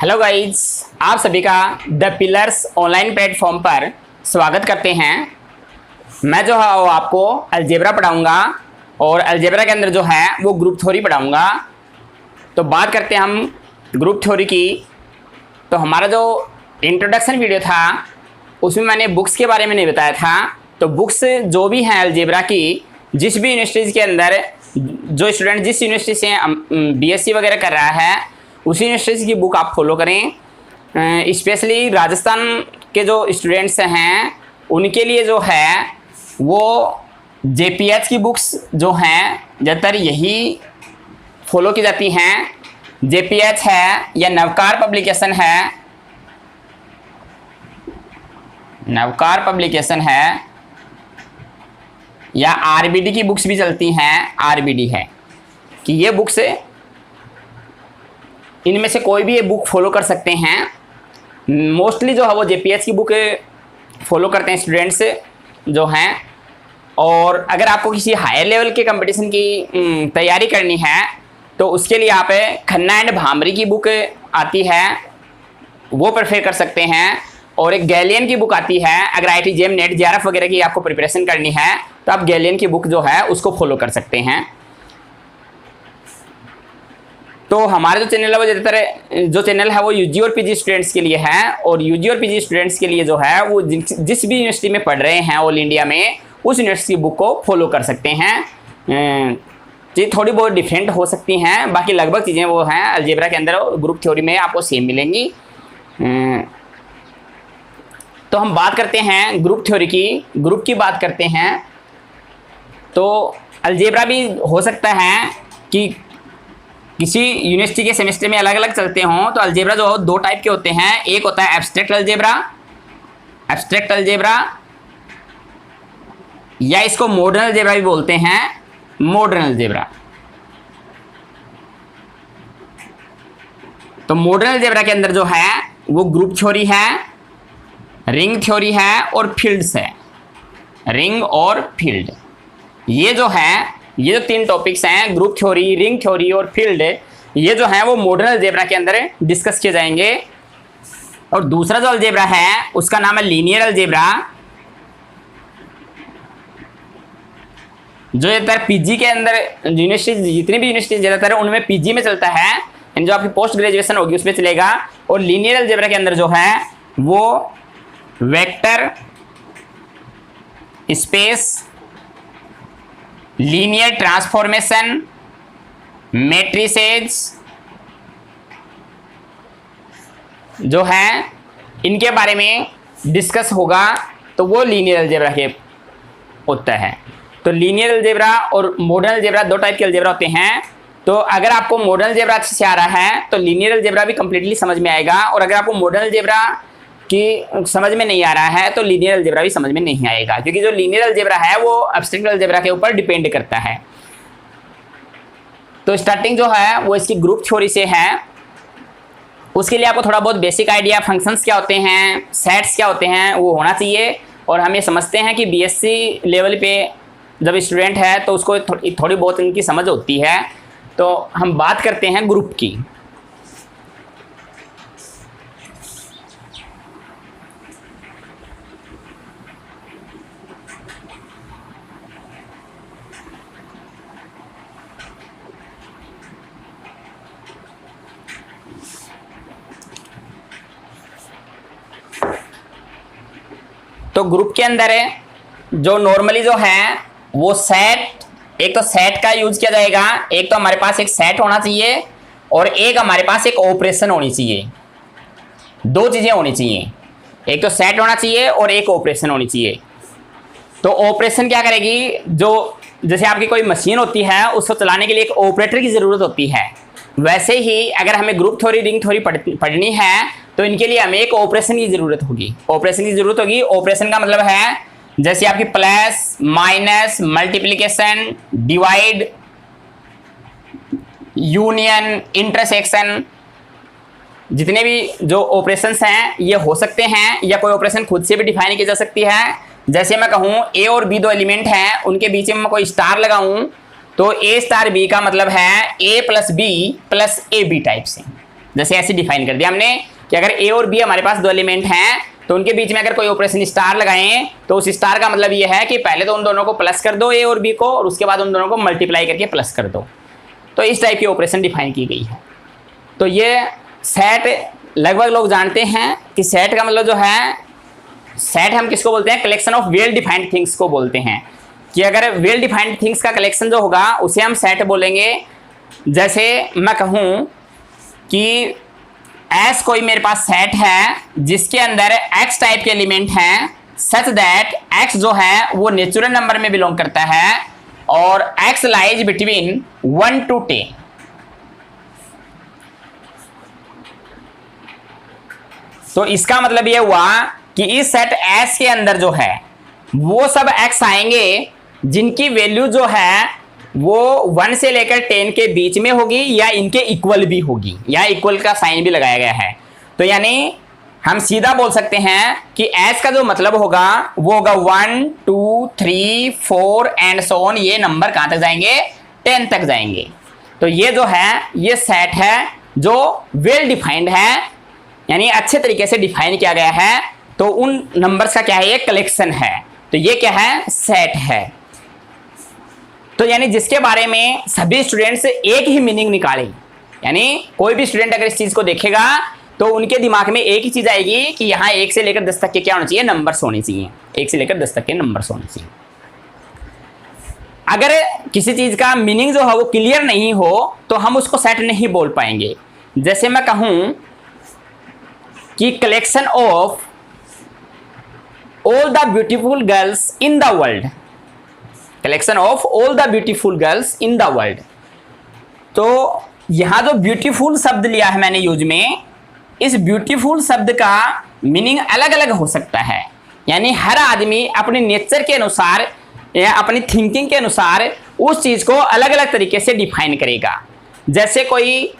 Hello guys, आप सभी का द पिलर्स ऑनलाइन प्लेटफॉर्म पर स्वागत करते हैं। मैं जो है वो आपको अलजेब्रा पढ़ाऊँगा और अलजेब्रा के अंदर जो है वो ग्रुप थ्योरी पढ़ाऊँगा। तो बात करते हैं हम ग्रुप थ्योरी की। तो हमारा जो इंट्रोडक्शन वीडियो था उसमें मैंने बुक्स के बारे में नहीं बताया था। तो बुक्स जो भी हैं अलजेब्रा की, जिस भी यूनिवर्सिटीज़ के अंदर जो स्टूडेंट जिस यूनिवर्सिटी से बीएससी वगैरह कर रहा है उसी यूनिवर्सिटी की बुक आप फॉलो करें। स्पेशली राजस्थान के जो स्टूडेंट्स हैं उनके लिए जो है वो जेपीएच की बुक्स जो हैं ज़्यादातर यही फॉलो की जाती हैं। जेपीएच है या नवकार पब्लिकेशन है, नवकार पब्लिकेशन है या आरबीडी की बुक्स भी चलती हैं। आरबीडी है कि ये बुक्स इनमें से कोई भी ये बुक फॉलो कर सकते हैं। मोस्टली जो है वो जेपीएच की बुक फॉलो करते हैं स्टूडेंट्स जो हैं। और अगर आपको किसी हायर लेवल के कंपटीशन की तैयारी करनी है तो उसके लिए आप खन्ना एंड भामरी की बुक आती है वो प्रेफर कर सकते हैं। और एक गैलियन की बुक आती है, अगर आईटी जेम नेट जेआरएफ वगैरह की आपको प्रिपरेशन करनी है तो आप गैलियन की बुक जो है उसको फॉलो कर सकते हैं। तो हमारा जो चैनल है वो ज़्यादातर जो चैनल है वो यूजी और पीजी स्टूडेंट्स के लिए है। और यूजी और पीजी स्टूडेंट्स के लिए जो है वो जिस भी यूनिवर्सिटी में पढ़ रहे हैं ऑल इंडिया में उस यूनिवर्सिटी बुक को फॉलो कर सकते हैं। चीज़ थोड़ी बहुत डिफरेंट हो सकती हैं, बाकी लगभग चीज़ें वो हैं अलजेब्रा के अंदर ग्रुप थ्योरी में आपको सेम मिलेंगी। तो हम बात करते हैं ग्रुप थ्योरी की, ग्रुप की बात करते हैं। तो अलजेब्रा भी हो सकता है कि किसी यूनिवर्सिटी के सेमेस्टर में अलग अलग चलते हों। तो अलजेब्रा जो दो टाइप के होते हैं, एक होता है एब्स्ट्रैक्ट अलजेब्रा, एब्स्ट्रैक्ट अलजेब्रा या इसको मॉडर्न अलजेब्रा भी बोलते हैं, मॉडर्न अलजेब्रा। तो मॉडर्न अलजेब्रा के अंदर जो है वो ग्रुप थ्योरी है, रिंग थ्योरी है और फील्ड्स है। रिंग और फील्ड, ये जो है ये जो तीन टॉपिक्स हैं ग्रुप थ्योरी, रिंग थ्योरी और फील्ड, ये जो है वो मॉडर्न अलजेब्रा के अंदर डिस्कस किए जाएंगे। और दूसरा जो अलजेब्रा है उसका नाम है लीनियर अलजेब्रा, जो ज़्यादातर पीजी के अंदर यूनिवर्सिटी जितनी भी यूनिवर्सिटी ज़्यादातर उनमें पीजी में चलता है, जो आपकी पोस्ट ग्रेजुएशन होगी उसमें चलेगा। और लीनियर अलजेब्रा के अंदर जो है वो vector space, linear transformation, matrices जो है इनके बारे में डिस्कस होगा। तो वो लीनियर अलजेब्रा के होता है। तो लीनियर अलजेब्रा और मॉडर्न अलजेब्रा दो टाइप के अलजेब्रा होते हैं। तो अगर आपको मॉडर्न अलजेब्रा अच्छे से आ रहा है तो लीनियर अलजेब्रा भी कंप्लीटली समझ में आएगा, और अगर आपको मॉडर्न अलजेब्रा कि समझ में नहीं आ रहा है तो लीनियर अलजेब्रा भी समझ में नहीं आएगा, क्योंकि जो लीनियर अलजेब्रा है वो एब्स्ट्रैक्ट अलजेब्रा के ऊपर डिपेंड करता है। तो स्टार्टिंग जो है वो इसकी ग्रुप थ्योरी से है। उसके लिए आपको थोड़ा बहुत बेसिक आइडिया, फंक्शंस क्या होते हैं, सेट्स क्या होते हैं वो होना चाहिए। और हम ये समझते हैं कि बीएससी लेवल पे जब स्टूडेंट है तो उसको थोड़ी बहुत इनकी समझ होती है। तो हम बात करते हैं ग्रुप की। तो ग्रुप के अंदर जो नॉर्मली जो है वो सेट, एक तो सेट का यूज किया जाएगा, एक तो हमारे पास एक सेट होना चाहिए और एक हमारे पास एक ऑपरेशन होनी चाहिए। दो चीजें होनी चाहिए, एक तो सेट होना चाहिए और एक ऑपरेशन होनी चाहिए। तो ऑपरेशन क्या करेगी, जो जैसे आपकी कोई मशीन होती है उसको चलाने के लिए एक ऑपरेटर की जरूरत होती है, वैसे ही अगर हमें ग्रुप थ्योरी, रिंग थ्योरी पढ़नी है तो इनके लिए हमें एक ऑपरेशन की जरूरत होगी। ऑपरेशन की जरूरत होगी, ऑपरेशन का मतलब है जैसे आपकी plus, minus, multiplication, divide, union, intersection, जितने भी जो ऑपरेशंस हैं ये हो सकते हैं, या कोई ऑपरेशन खुद से भी डिफाइन की जा सकती है। जैसे मैं कहूँ ए और बी दो एलिमेंट हैं, उनके बीच में मैं कोई स्टार लगाऊं तो ए स्टार बी का मतलब है A plus B plus A B type से। जैसे ऐसे डिफाइन कर दिया हमने कि अगर ए और बी हमारे पास दो एलिमेंट हैं तो उनके बीच में अगर कोई ऑपरेशन स्टार लगाएं तो उस स्टार का मतलब ये है कि पहले तो उन दोनों को प्लस कर दो ए और बी को, और उसके बाद उन दोनों को मल्टीप्लाई करके प्लस कर दो। तो इस टाइप की ऑपरेशन डिफाइन की गई है। तो ये सेट लगभग लोग जानते हैं कि सेट का मतलब जो है, सेट हम किसको बोलते हैं, collection of well defined things को बोलते हैं। कि अगर वेल डिफाइंड थिंग्स का कलेक्शन जो होगा उसे हम सेट बोलेंगे। जैसे मैं कहूँ कि एस कोई मेरे पास सेट है जिसके अंदर एक्स टाइप के एलिमेंट हैं, सच दैट एक्स जो है वो नेचुरल नंबर में बिलोंग करता है और एक्स लाइज बिटवीन 1 to 10। तो इसका मतलब ये हुआ कि इस सेट एस के अंदर जो है वो सब एक्स आएंगे जिनकी वैल्यू जो है वो 1 से लेकर 10 के बीच में होगी या इनके इक्वल भी होगी, या इक्वल का साइन भी लगाया गया है। तो यानी हम सीधा बोल सकते हैं कि एस का जो मतलब होगा वो होगा 1 2 3 4 एंड सो ऑन। ये नंबर कहां तक जाएंगे, 10 तक जाएंगे। तो ये जो है ये सेट है जो वेल डिफाइंड है, यानी अच्छे तरीके से डिफाइन किया गया है। तो उन नंबर्स का क्या है, ये कलेक्शन है। तो ये क्या है, सेट है। तो यानी जिसके बारे में सभी स्टूडेंट्स एक ही मीनिंग निकालें, यानी कोई भी स्टूडेंट अगर इस चीज को देखेगा तो उनके दिमाग में एक ही चीज आएगी कि यहाँ 1 से लेकर 10 तक के क्या होना चाहिए, नंबर्स होने चाहिए। 1 से लेकर 10 तक के नंबर्स होने चाहिए। अगर किसी चीज का मीनिंग जो है वो क्लियर नहीं हो तो हम उसको सेट नहीं बोल पाएंगे। जैसे मैं कहूं कि collection of all the beautiful girls in the world, collection of all the beautiful girls in the world. तो यहां जो ब्यूटीफुल शब्द लिया है मैंने यूज में, इस ब्यूटीफुल शब्द का मीनिंग अलग अलग हो सकता है। यानी हर आदमी अपने नेचर के अनुसार या अपनी थिंकिंग के अनुसार उस चीज को अलग अलग तरीके से डिफाइन करेगा। जैसे कोई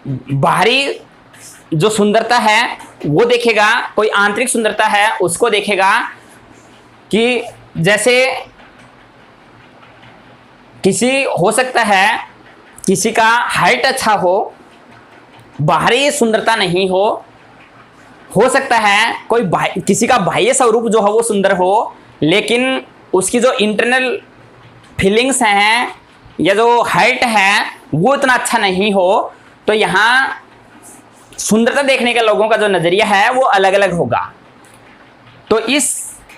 बाहरी जो सुंदरता है वो देखेगा, कोई आंतरिक सुंदरता है उसको देखेगा। कि जैसे किसी हो सकता है किसी का हाइट अच्छा हो, बाहरी सुंदरता नहीं हो सकता है कोई किसी का बाह्य स्वरूप जो है वो सुंदर हो, लेकिन उसकी जो इंटरनल फीलिंग्स हैं या जो हाइट है वो इतना अच्छा नहीं हो। तो यहाँ सुंदरता देखने के लोगों का जो नजरिया है वो अलग अलग होगा। तो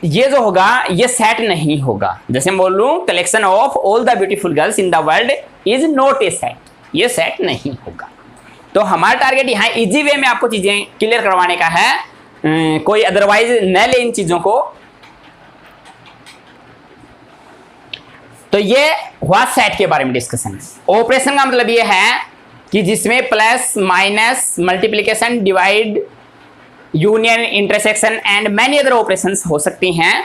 ये जो होगा ये सेट नहीं होगा। जैसे मैं बोल लूं collection of all the beautiful girls in the world is not a set, ये सेट नहीं होगा। तो हमारा टारगेट यहाँ इजी वे में आपको चीजें क्लियर करवाने का है, कोई अदरवाइज न ले इन चीजों को। तो ये हुआ सेट के बारे में डिस्कशन। ऑपरेशन का मतलब ये है कि जिसमें plus minus multiplication divide union intersection and many other operations हो सकती हैं।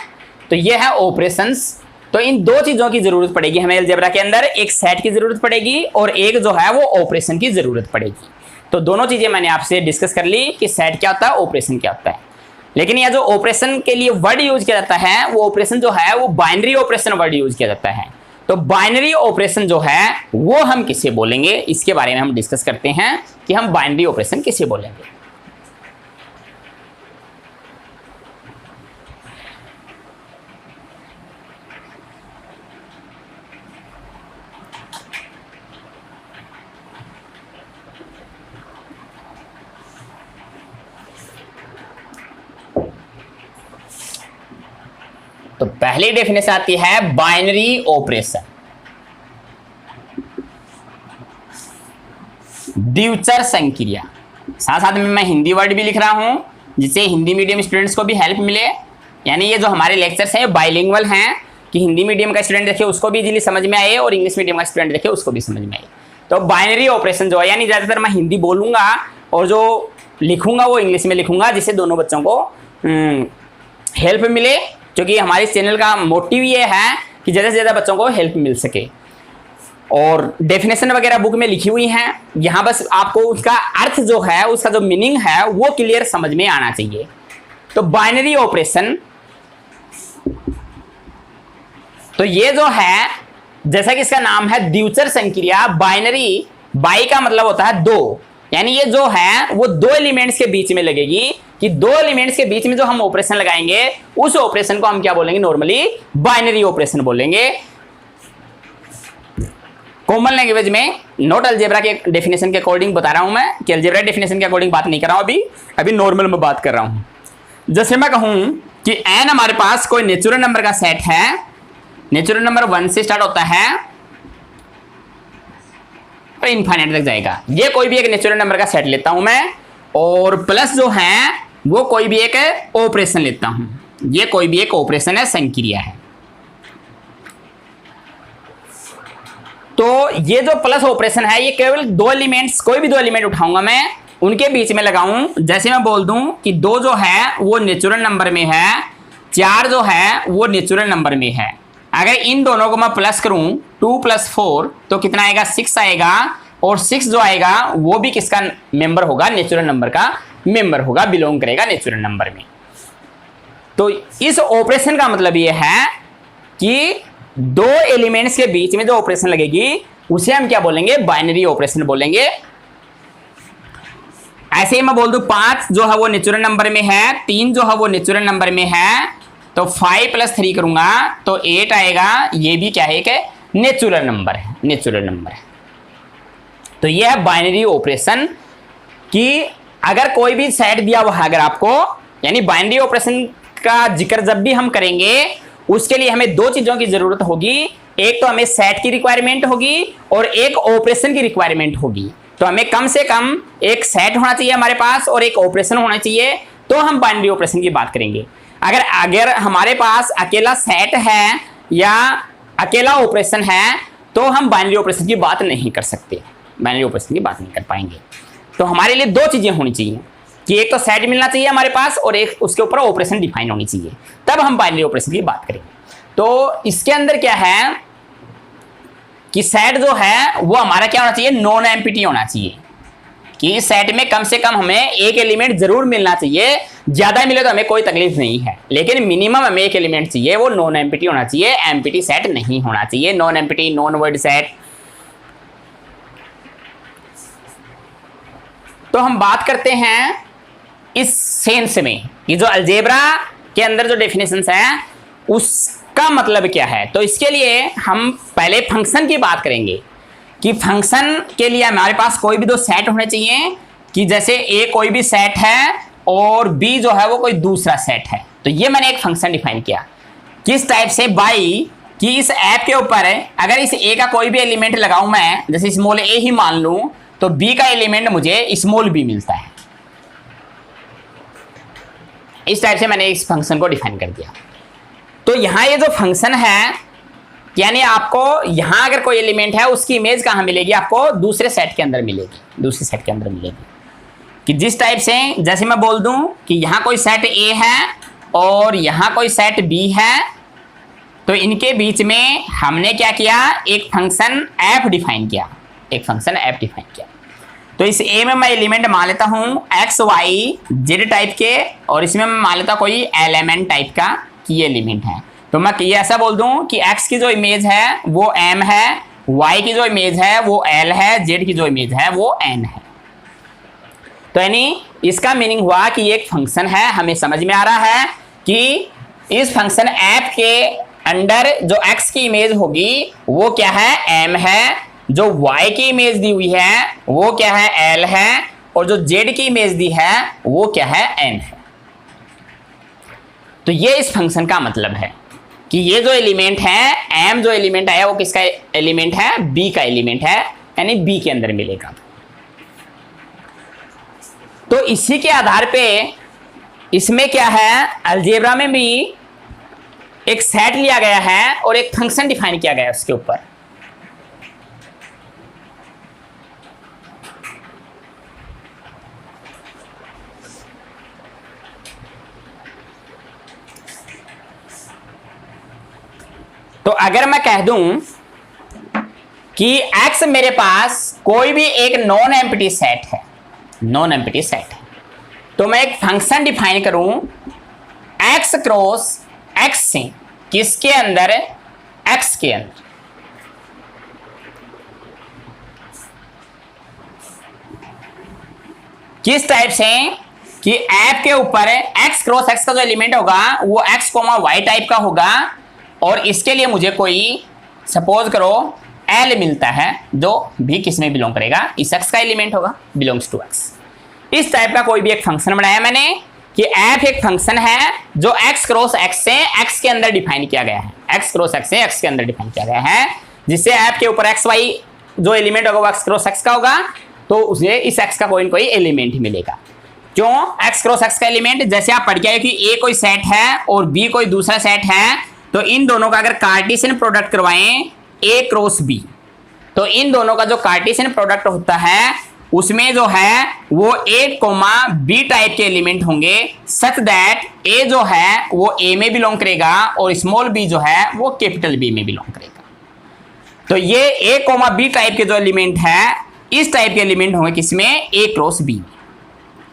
तो ये है ऑपरेशंस। तो इन दो चीजों की जरूरत पड़ेगी हमें अलजेब्रा के अंदर, एक सेट की जरूरत पड़ेगी और एक जो है वो ऑपरेशन की जरूरत पड़ेगी। तो दोनों चीजें मैंने आपसे डिस्कस कर ली कि सेट क्या होता है, ऑपरेशन क्या होता है। लेकिन यह जो ऑपरेशन के लिए वर्ड यूज किया जाता है वो ऑपरेशन जो है वो बाइनरी ऑपरेशन वर्ड यूज किया जाता है। तो बाइनरी ऑपरेशन जो है वो हम किसे बोलेंगे, इसके बारे में हम डिस्कस करते हैं कि हम बाइनरी ऑपरेशन किसे बोलेंगे। तो पहली डेफिनेशन आती है बाइनरी ऑपरेशन। द्विचर संक्रिया, साथ साथ में मैं हिंदी वर्ड भी लिख रहा हूं जिससे हिंदी मीडियम स्टूडेंट्स को भी हेल्प मिले। यानी ये जो हमारे लेक्चर्स हैं बाइलिंगुअल हैं कि हिंदी मीडियम का स्टूडेंट देखे उसको भी इजीली समझ में आए और इंग्लिश मीडियम का स्टूडेंट देखे उसको भी समझ में आए। तो बाइनरी ऑपरेशन जो है यानी ज़्यादातर मैं हिंदी बोलूँगा और जो लिखूंगा वो इंग्लिश में लिखूंगा जिससे दोनों बच्चों को हेल्प मिले, क्योंकि हमारे इस चैनल का मोटिव ये है कि ज़्यादा से ज़्यादा बच्चों को हेल्प मिल सके। और डेफिनेशन वगैरह बुक में लिखी हुई हैं, यहाँ बस आपको उसका अर्थ जो है उसका जो मीनिंग है वो क्लियर समझ में आना चाहिए। तो बाइनरी ऑपरेशन, तो ये जो है जैसा कि इसका नाम है द्विचर संक्रिया, बाइनरी, बाई का मतलब होता है दो यानी ये जो है वो दो एलिमेंट्स के बीच में लगेगी, कि दो एलिमेंट्स के बीच में जो हम ऑपरेशन लगाएंगे उस ऑपरेशन को हम क्या बोलेंगे, नॉर्मली बाइनरी ऑपरेशन बोलेंगे। कॉमन लैंग्वेज में, नॉट अलजेब्रा के डेफिनेशन के अकॉर्डिंग बता रहा हूं मैं, कि अलजेब्रा डेफिनेशन के अकॉर्डिंग बात नहीं कर रहा हूं, अभी नॉर्मल में बात कर रहा हूं। जैसे मैं कहूं कि n हमारे पास कोई नेचुरल नंबर का सेट है, नेचुरल नंबर 1 से स्टार्ट होता है और इनफाइनाइट तक जाएगा। ये कोई भी एक नेचुरल नंबर का सेट लेता हूं मैं, और प्लस जो है वो कोई भी एक ऑपरेशन लेता हूं, ये कोई भी एक ऑपरेशन है, संक्रिया है। तो ये जो प्लस ऑपरेशन है ये केवल दो एलिमेंट्स, कोई भी दो एलिमेंट उठाऊंगा मैं, उनके बीच में लगाऊं। जैसे मैं बोल दूं कि 2 जो है वो नेचुरल नंबर में है, 4 जो है वो नेचुरल नंबर में है। अगर इन दोनों को मैं प्लस करूं 2 + 4 तो कितना आएगा, 6 आएगा, और 6 जो आएगा वो भी किसका मेंबर होगा, नेचुरल नंबर का मेंबर होगा, बिलोंग करेगा नेचुरल नंबर में। तो इस ऑपरेशन का मतलब ये है कि दो एलिमेंट्स के बीच में जो ऑपरेशन लगेगी उसे हम क्या बोलेंगे, बाइनरी ऑपरेशन बोलेंगे। ऐसे ही मैं बोल दूं 5 जो है वो नेचुरल नंबर में है, 3 जो है वो नेचुरल नंबर में है, तो 5 + 3 करूंगा तो 8 आएगा, ये भी क्या है कि नेचुरल नंबर है, नेचुरल नंबर है। तो ये है बाइनरी ऑपरेशन, कि अगर कोई भी सेट दिया हुआ है अगर आपको, यानी बाइनरी ऑपरेशन का जिक्र जब भी हम करेंगे उसके लिए हमें दो चीजों की जरूरत होगी, एक तो हमें सेट की रिक्वायरमेंट होगी और एक ऑपरेशन की रिक्वायरमेंट होगी। तो हमें कम से कम एक सेट होना चाहिए हमारे पास और एक ऑपरेशन होना चाहिए, तो हम बाइनरी ऑपरेशन की बात करेंगे। अगर हमारे पास अकेला सेट है या अकेला ऑपरेशन है तो हम बाइनरी ऑपरेशन की बात नहीं कर सकते, बाइनरी ऑपरेशन की बात नहीं कर पाएंगे। तो हमारे लिए दो चीजें होनी चाहिए, कि एक तो सेट मिलना चाहिए हमारे पास और एक उसके ऊपर ऑपरेशन डिफाइन होनी चाहिए, तब हम बाइनरी ऑपरेशन की बात करेंगे। तो इसके अंदर क्या है कि सेट जो है वो हमारा क्या होना चाहिए, नॉन एम्प्टी होना चाहिए, कि सेट में कम से कम हमें एक एलिमेंट जरूर मिलना चाहिए, ज्यादा मिले तो हमें कोई तकलीफ नहीं है, लेकिन मिनिमम हमें एक एलिमेंट चाहिए, वो नॉन एम्प्टी होना चाहिए, एम्प्टी सेट नहीं होना चाहिए, non empty, non void set. तो हम बात करते हैं इस सेंस में कि जो अलजेब्रा के अंदर जो डेफिनेशंस हैं उसका मतलब क्या है। तो इसके लिए हम पहले फंक्शन की बात करेंगे, कि फंक्शन के लिए हमारे पास कोई भी दो सेट होने चाहिए, कि जैसे ए कोई भी सेट है और बी जो है वो कोई दूसरा सेट है। तो ये मैंने एक फंक्शन डिफाइन किया किस टाइप से, बाई कि इस ऐप के ऊपर अगर इस ए का कोई भी एलिमेंट लगाऊं मैं, जैसे स्मॉल ए ही मान लूं, तो बी का एलिमेंट मुझे स्मॉल बी मिलता है। इस टाइप से मैंने इस फंक्शन को डिफाइन कर दिया। तो यहां ये जो फंक्शन है, यानी आपको यहां अगर कोई एलिमेंट है उसकी इमेज कहां मिलेगी, आपको दूसरे सेट के अंदर मिलेगी, दूसरे सेट के अंदर मिलेगी। कि जिस टाइप से, जैसे मैं बोल दूं कि यहां कोई सेट ए है और यहां कोई सेट बी है, तो इनके बीच में हमने क्या किया, एक फंक्शन एफ डिफाइन किया, एक फंक्शन एफ डिफाइन किया। तो इस ए में मैं एलिमेंट मान लेता हूं एक्स वाई जेड टाइप के, और इसमें मैं मान लेता कोई एलिमेंट टाइप का कि ये एलिमेंट है। तो मैं ये ऐसा बोल दूं कि एक्स की जो इमेज है वो एम है, वाई की जो इमेज है वो एल है, जेड की जो इमेज है वो एन है। तो यानी इसका मीनिंग हुआ कि एक फंक्शन है, हमें समझ में आ रहा है कि इस फंक्शन एफ के अंडर जो एक्स की इमेज होगी वो क्या है, एम है, जो y की इमेज दी हुई है वो क्या है, l है, और जो z की इमेज दी है वो क्या है, n है। तो ये इस फंक्शन का मतलब है कि ये जो एलिमेंट है, m जो एलिमेंट आया वो किसका एलिमेंट है, b का एलिमेंट है, यानी b के अंदर मिलेगा। तो इसी के आधार पे इसमें क्या है, अलजेब्रा में भी एक सेट लिया गया है और एक फंक्शन डिफाइन किया गया है उसके ऊपर। तो अगर मैं कह दूं कि x मेरे पास कोई भी एक नॉन एम्प्टी सेट है, नॉन एम्प्टी सेट है, तो मैं एक फंक्शन डिफाइन करूं x क्रॉस x से, किसके अंदर, x के अंदर। किस टाइप से कि एफ के ऊपर x क्रॉस x का जो एलिमेंट होगा वो x कोमा y टाइप का होगा, और इसके लिए मुझे कोई सपोज करो L मिलता है जो भी किस में बिलोंग करेगा, इस x का एलिमेंट होगा, बिलोंग्स टू x। इस टाइप का कोई भी एक फंक्शन बनाया मैंने कि f एक फंक्शन है जो x क्रॉस x से x के अंदर डिफाइन किया गया है, x क्रॉस x से x के अंदर डिफाइन किया गया है, जिससे f के ऊपर x y जो एलिमेंट होगा वो x क्रॉस x का होगा, तो उसे इस x का कोई न कोई एलिमेंट मिलेगा। क्यों x क्रॉस x का एलिमेंट, जैसे आप पढ़ के आए कि a कोई सेट है और b कोई दूसरा सेट है, तो इन दोनों का अगर कार्टेशियन प्रोडक्ट करवाएं a क्रॉस b, तो इन दोनों का जो कार्टेशियन प्रोडक्ट होता है उसमें जो है वो a कोमा b टाइप के एलिमेंट होंगे, सच दैट a जो है वो a में बिलोंग करेगा और स्मॉल b जो है वो कैपिटल b में बिलोंग करेगा। तो ये a कोमा b टाइप के जो एलिमेंट है, इस टाइप के एलिमेंट होंगे किसमें, a cross b,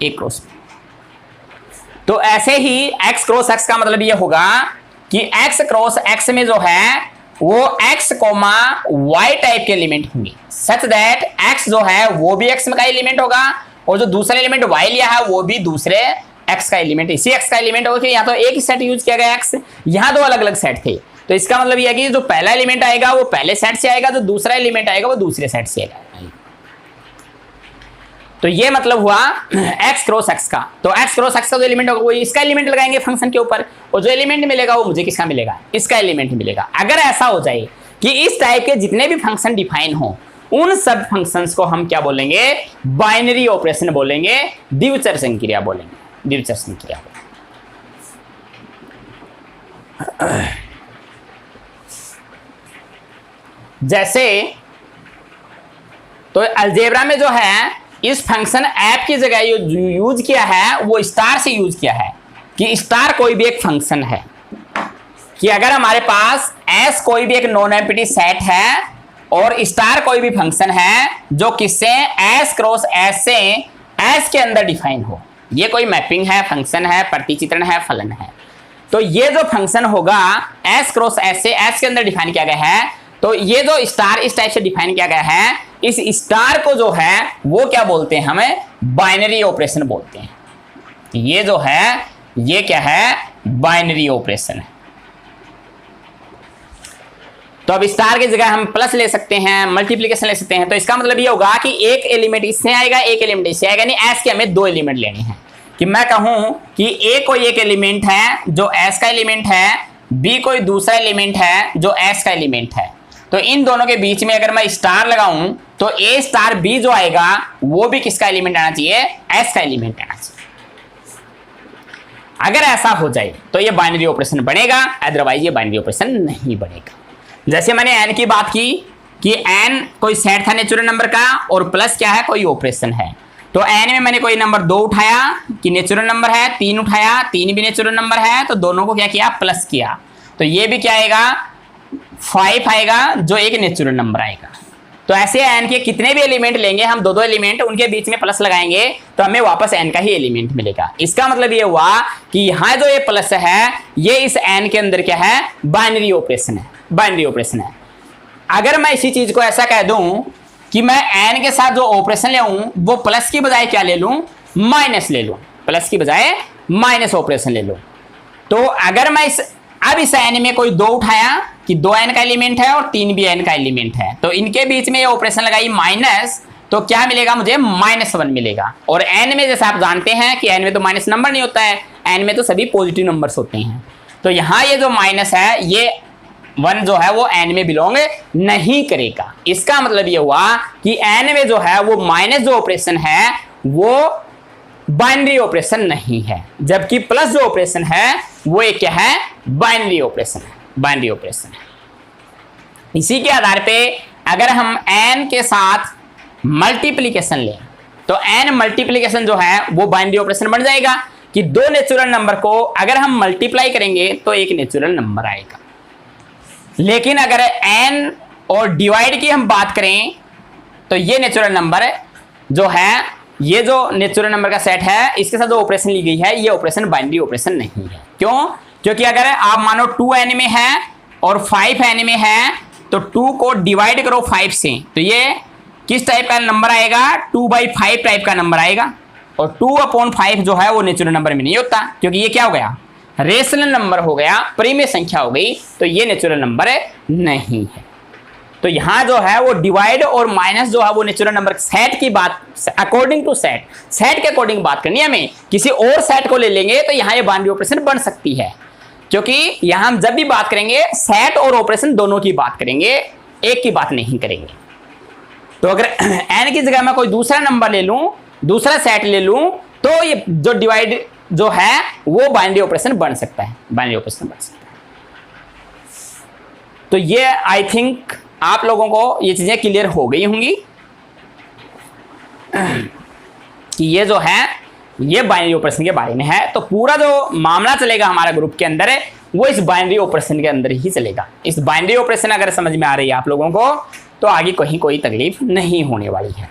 a cross b। तो ऐसे ही x क्रॉस x का मतलब ये होगा कि x क्रॉस x में जो है वो x कोमा y टाइप के एलिमेंट होंगे, सच दैट x जो है वो भी x का एलिमेंट होगा और जो दूसरा एलिमेंट y लिया है वो भी दूसरे x का एलिमेंट, इसी x का एलिमेंट होगा कि यहाँ तो एक ही सेट यूज किया गया x, यहाँ दो अलग अलग सेट थे। तो इसका मतलब यह है कि जो पहला एलिमेंट आएगा वो पहले सेट से आएगा, जो दूसरा एलिमेंट आएगा वो दूसरे सेट से आएगा। तो ये मतलब हुआ x क्रॉस x का। तो x क्रॉस x का जो एलिमेंट होगा वो इसका एलिमेंट लगाएंगे फंक्शन के ऊपर, और जो एलिमेंट मिलेगा वो मुझे किसका मिलेगा, इसका एलिमेंट मिलेगा। अगर ऐसा हो जाए कि इस टाइप के जितने भी फंक्शन डिफाइन हो उन सब फंक्शंस को हम क्या बोलेंगे, बाइनरी ऑपरेशन बोलेंगे, द्विचर संक्रिया बोलेंगे, द्विचर संक्रिया। जैसे तो अलजेब्रा में जो है इस फंक्शन ऐप की जगह यूज किया है वो स्टार से यूज किया है, कि स्टार कोई भी एक फंक्शन है, कि अगर हमारे पास एस कोई भी एक नॉन एम्प्टी सेट है और स्टार कोई भी फंक्शन है जो किससे, एस क्रॉस एस से एस के अंदर डिफाइन हो, ये कोई मैपिंग है, फंक्शन है, प्रतिचित्रण है, फलन है, तो ये जो फंक्शन होगा एस क्रॉस एस से एस के अंदर डिफाइन किया गया है, तो ये जो स्टार इस टाइप से डिफाइन किया गया है, इस स्टार को जो है वो क्या बोलते हैं, हमें बाइनरी ऑपरेशन बोलते हैं। ये जो है ये क्या है, बाइनरी ऑपरेशन है। तो अब स्टार की जगह हम प्लस ले सकते हैं, मल्टीप्लिकेशन ले सकते हैं, तो इसका मतलब ये होगा कि एक एलिमेंट इससे आएगा, एक एलिमेंट इससे आएगा, यानी एस के हमें दो एलिमेंट लेने हैं। कि मैं कहूं कि ए कोई एक एलिमेंट है जो एस का एलिमेंट है, बी कोई दूसरा एलिमेंट है जो एस का एलिमेंट है, तो इन दोनों के बीच में अगर मैं स्टार लगाऊं तो ए स्टार बी जो आएगा वो भी किसका एलिमेंट आना चाहिए, एस का एलिमेंट आना चाहिए। अगर ऐसा हो जाए तो ये बाइनरी ऑपरेशन बनेगा, अदरवाइज ये बाइनरी ऑपरेशन नहीं बनेगा। जैसे मैंने एन की बात की कि एन कोई सेट था नेचुरल नंबर का और प्लस क्या है, कोई ऑपरेशन है, तो एन में मैंने कोई नंबर 2 उठाया कि नेचुरल नंबर है, 3 उठाया, 3 भी नेचुरल नंबर है, तो दोनों को क्या किया, प्लस किया, तो ये भी क्या आएगा, 5 आएगा जो एक नेचुरल नंबर आएगा। तो ऐसे एन के कितने भी एलिमेंट लेंगे हम, दो एलिमेंट, उनके बीच में प्लस लगाएंगे तो हमें वापस एन का ही एलिमेंट मिलेगा। इसका मतलब ये हुआ कि यहाँ जो ये प्लस है ये इस एन के अंदर क्या है, बाइनरी ऑपरेशन है, बाइनरी ऑपरेशन है। अगर मैं इसी चीज को ऐसा कह दूं कि मैं एन के साथ जो ऑपरेशन ले वो प्लस की बजाय क्या ले लूं, माइनस ले लूं, प्लस की बजाय माइनस ऑपरेशन ले लूं, तो अगर मैं अब इस एन में कोई 2 उठाया कि 2 एन का एलिमेंट है और 3 भी एन का एलिमेंट है, तो इनके बीच में ये ऑपरेशन लगाई माइनस, तो क्या मिलेगा मुझे, -1 मिलेगा। और एन में जैसे आप जानते हैं कि एन में तो माइनस नंबर नहीं होता है, एन में तो सभी पॉजिटिव नंबर्स होते हैं, तो यहाँ ये जो माइनस है ये 1 जो है वो एन में बिलोंग नहीं करेगा। इसका मतलब ये हुआ कि एन में जो है वो माइनस जो ऑपरेशन है वो बाइनरी ऑपरेशन नहीं है, जबकि प्लस जो ऑपरेशन है वो एक क्या है, बाइनरी ऑपरेशन है, बाइनरी ऑपरेशन है। इसी के आधार पे अगर हम n के साथ मल्टीप्लिकेशन लें तो n मल्टीप्लिकेशन जो है वो बाइनरी ऑपरेशन बन जाएगा कि 2 नेचुरल नंबर को अगर हम मल्टीप्लाई करेंगे तो एक नेचुरल नंबर आएगा। लेकिन अगर n और डिवाइड की हम बात करें तो ये नेचुरल नंबर जो है, ये जो नेचुरल नंबर का सेट है इसके साथ जो ऑपरेशन ली गई है ये ऑपरेशन बाइनरी ऑपरेशन नहीं है। क्यों? क्योंकि अगर आप मानो 2n में है और 5n में है तो 2 को डिवाइड करो 5 से, तो ये किस टाइप का नंबर आएगा, 2/5 टाइप का नंबर आएगा, और 2/5 जो है वो नेचुरल नंबर में नहीं होता, क्योंकि ये क्या हो गया, रेशनल नंबर हो गया, परिमेय संख्या हो गई, तो ये नेचुरल नंबर नहीं है। तो यहां जो है वो डिवाइड और माइनस जो है वो नेचुरल नंबर सेट की बात, अकॉर्डिंग टू सेट के अकॉर्डिंग बात करनी है हमें। किसी और सेट को ले लेंगे तो यहां ये बाइनरी ऑपरेशन बन सकती है, क्योंकि यहां हम जब भी बात करेंगे सेट और ऑपरेशन दोनों की बात करेंगे, एक की बात नहीं करेंगे। तो अगर n की जगह मैं कोई दूसरा नंबर ले लूं, दूसरा सेट ले लूं, तो ये जो डिवाइड जो है वो बाइनरी ऑपरेशन बन सकता है, बाइनरी ऑपरेशन बन सकता है। तो ये आई थिंक आप लोगों को ये चीजें क्लियर हो गई होंगी कि ये जो है ये बाइनरी ऑपरेशन के बारे में है। तो पूरा जो मामला चलेगा हमारे ग्रुप के अंदर वो इस बाइनरी ऑपरेशन के अंदर ही चलेगा। इस बाइनरी ऑपरेशन अगर समझ में आ रही है आप लोगों को तो आगे कहीं कोई तकलीफ नहीं होने वाली है।